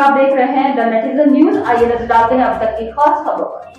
नमस्कार, आप देख रहे हैं द नेटिजन न्यूज। आइए नजर डालते हैं अब तक की खास खबरों पर।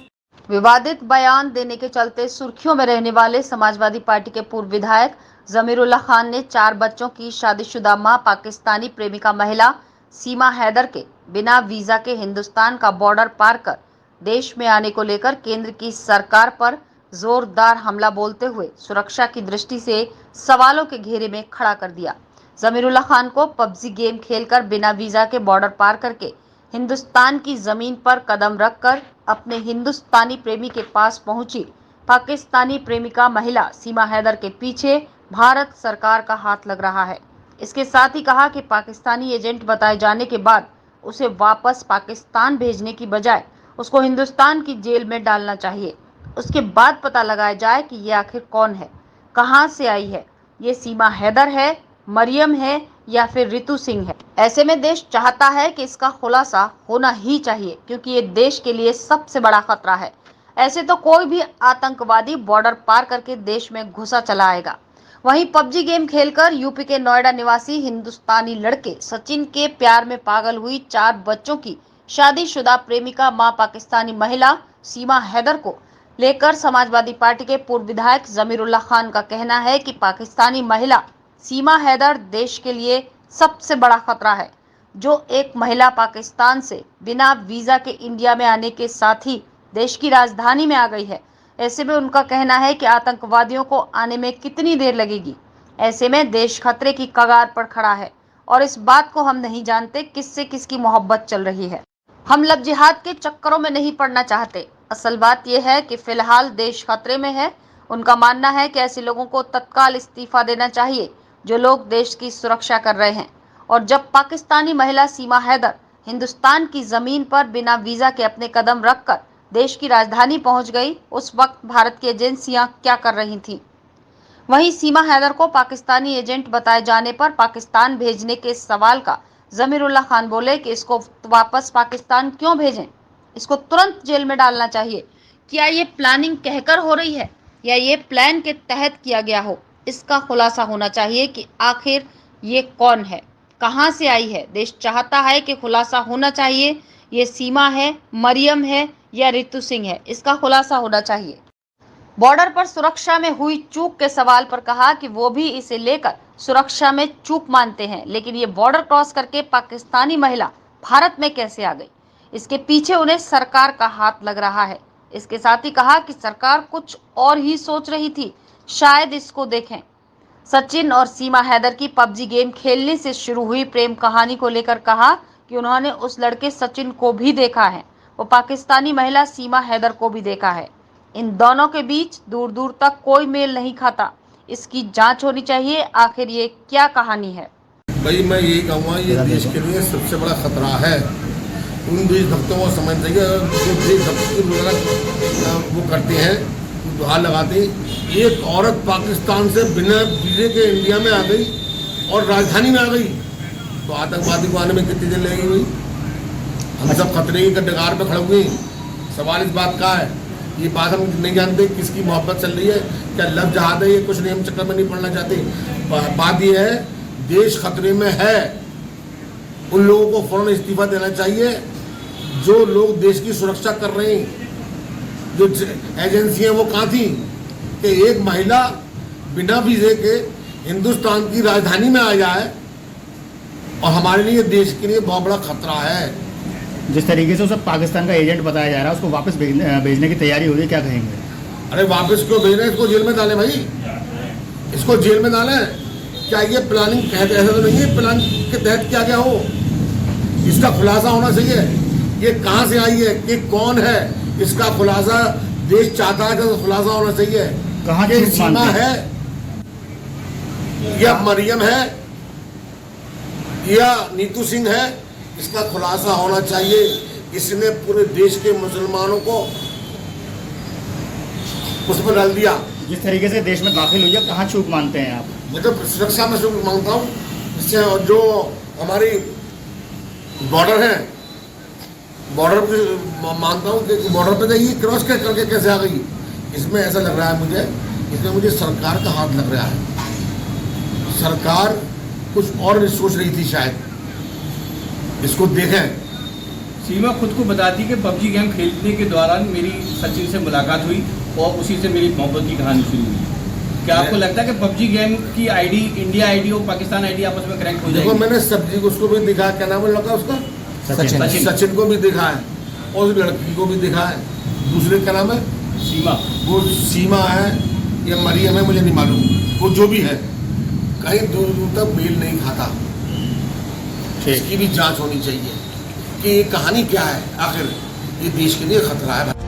विवादित बयान देने के चलते सुर्खियों में रहने वाले समाजवादी पार्टी के पूर्व विधायक जमीरुल्लाह खान ने 4 बच्चों की शादीशुदा मां पाकिस्तानी प्रेमिका महिला सीमा हैदर के बिना वीजा के हिंदुस्तान का बॉर्डर पार कर देश में आने को लेकर केंद्र की सरकार पर जोरदार हमला बोलते हुए सुरक्षा की दृष्टि से सवालों के घेरे में खड़ा कर दिया। जमीरुल्लाह खान को पबजी गेम खेलकर बिना वीजा के बॉर्डर पार करके हिंदुस्तान की जमीन पर कदम रखकर अपने हिंदुस्तानी प्रेमी के पास पहुंची पाकिस्तानी प्रेमिका महिला सीमा हैदर के पीछे भारत सरकार का हाथ लग रहा है। इसके साथ ही कहा कि पाकिस्तानी एजेंट बताए जाने के बाद उसे वापस पाकिस्तान भेजने की बजाय उसको हिंदुस्तान की जेल में डालना चाहिए। उसके बाद पता लगाया जाए कि ये आखिर कौन है, कहां से आई है, ये सीमा हैदर है, मरियम है या फिर रितु सिंह है। ऐसे में देश चाहता है कि इसका खुलासा होना ही चाहिए, क्योंकि ये देश के लिए सबसे बड़ा खतरा है। ऐसे तो कोई भी आतंकवादी बॉर्डर पार करके देश में घुसा चला आएगा। वहीं पबजी गेम खेलकर यूपी के नोएडा निवासी हिंदुस्तानी लड़के सचिन के प्यार में पागल हुई 4 बच्चों की शादीशुदा प्रेमिका मां पाकिस्तानी महिला सीमा हैदर को लेकर समाजवादी पार्टी के पूर्व विधायक जमीरुल्लाह खान का कहना है कि पाकिस्तानी महिला सीमा हैदर देश के लिए सबसे बड़ा खतरा है। जो एक महिला पाकिस्तान से बिना वीजा के इंडिया में आने के साथ ही देश की राजधानी में आ गई है। ऐसे में उनका कहना है कि आतंकवादियों को आने में कितनी देर लगेगी। ऐसे में देश खतरे की कगार पर खड़ा है और इस बात को हम नहीं जानते किससे किसकी मोहब्बत चल रही है। हम लव जिहाद के चक्करों में नहीं पड़ना चाहते। असल बात यह है कि फिलहाल देश खतरे में है। उनका मानना है कि ऐसे लोगों को तत्काल इस्तीफा देना चाहिए जो लोग देश की सुरक्षा कर रहे हैं। और जब पाकिस्तानी महिला सीमा हैदर हिंदुस्तान की जमीन पर बिना वीजा के अपने कदम रखकर देश की राजधानी पहुंच गई, उस वक्त भारत की एजेंसियां क्या कर रही थीं? वहीं सीमा हैदर को पाकिस्तानी एजेंट बताए जाने पर पाकिस्तान भेजने के सवाल का जमीरुल्लाह खान बोले कि इसको वापस पाकिस्तान क्यों भेजें, इसको तुरंत जेल में डालना चाहिए। क्या ये प्लानिंग कहकर हो रही है या ये प्लान के तहत किया गया हो? इसका खुलासा होना चाहिए कि आखिर ये कौन है, कहां से आई है। देश चाहता है कि खुलासा होना चाहिए। ये सीमा है, मरियम है या रितु सिंह है, इसका खुलासा होना चाहिए। बॉर्डर पर सुरक्षा में हुई चूक के सवाल पर कहा कि वो भी इसे लेकर सुरक्षा में चूक मानते हैं, लेकिन ये बॉर्डर क्रॉस करके पाकिस्तानी महिला भारत में कैसे आ गई, इसके पीछे उन्हें सरकार का हाथ लग रहा है। इसके साथ ही कहा कि सरकार कुछ और ही सोच रही थी, शायद इसको देखें। सचिन और सीमा हैदर की पबजी गेम खेलने से शुरू हुई प्रेम कहानी को लेकर कहा कि उन्होंने उस लड़के सचिन को भी देखा है, वो पाकिस्तानी महिला सीमा हैदर को भी देखा है। इन दोनों के बीच दूर दूर तक कोई मेल नहीं खाता। इसकी जांच होनी चाहिए, आखिर ये क्या कहानी है। भाई मैं यही कहूँगा, ये देश के लिए सबसे बड़ा खतरा है। उन देशभक्तों को समझ चाहिए जो देशभक्ति वो करते हैं, दुआ लगाते। एक औरत पाकिस्तान से बिना वीजे के इंडिया में आ गई और राजधानी में आ गई, तो आतंकवादी को आने में कितनी देर लगेगी भाई? हम सब खतरे की कगार पर खड़े हुए। सवाल इस बात का है, ये बात हम नहीं जानते किसकी मोहब्बत चल रही है, क्या लव जहाद है, ये कुछ नहीं, हम चक्कर में नहीं पड़ना चाहते। बात ये है, देश खतरे में है। उन लोगों को फौरन इस्तीफा देना चाहिए जो लोग देश की सुरक्षा कर रहे हैं। जो एजेंसियां वो कहाँ थी कि एक महिला बिना वीजे के हिंदुस्तान की राजधानी में आ जाए, और हमारे लिए देश के लिए बहुत बड़ा खतरा है। जिस तरीके से उसे पाकिस्तान का एजेंट बताया जा रहा है, उसको वापस भेजने की तैयारी हो रही है, क्या कहेंगे? अरे वापस क्यों भेज रहे हैं? इसको जेल में डालें भाई, इसको जेल में डालें। क्या ये प्लानिंग कहते, ऐसा तो नहीं है प्लान के तहत किया गया हो। इसका खुलासा होना चाहिए, ये कहाँ से आई है, कि कौन है, इसका खुलासा देश चाहता है कि खुलासा होना चाहिए। कहाँ की सीमा है या मरियम है या नीतू सिंह है, इसका खुलासा होना चाहिए। इसने पूरे देश के मुसलमानों को उसमें डाल दिया। जिस तरीके से देश में दाखिल हुई है, कहाँ चूक मानते हैं आप? मैं तो सुरक्षा में चूक मानता हूँ। इससे जो हमारी बॉर्डर है, बॉर्डर पे मानता हूँ कि बॉर्डर पे जाइए क्रॉस करके कैसे आ गई। इसमें ऐसा लग रहा है मुझे, इसमें मुझे सरकार का हाथ लग रहा है। सरकार कुछ और सोच रही थी शायद। इसको देखें, सीमा खुद को बताती कि पबजी गेम खेलने के दौरान मेरी सचिन से मुलाकात हुई और उसी से मेरी मोहब्बत की कहानी शुरू हुई। क्या आपको लगता है कि पबजी गेम की आईडी, इंडिया आईडी और पाकिस्तान आईडी आपस में कनेक्ट हो देखो जाएगी? मैंने सब्जी को उसको भी दिखा, क्या नाम है लड़का उसका, सचिन। सचिन को भी दिखा है और उस लड़की को भी दिखा है। दूसरे का नाम है सीमा। वो सीमा है या मरियम है, मुझे नहीं मालूम, वो जो भी है कहीं दूर दूर तक मेल नहीं खाता। इसकी भी जांच होनी चाहिए कि ये कहानी क्या है, आखिर ये देश के लिए खतरा है।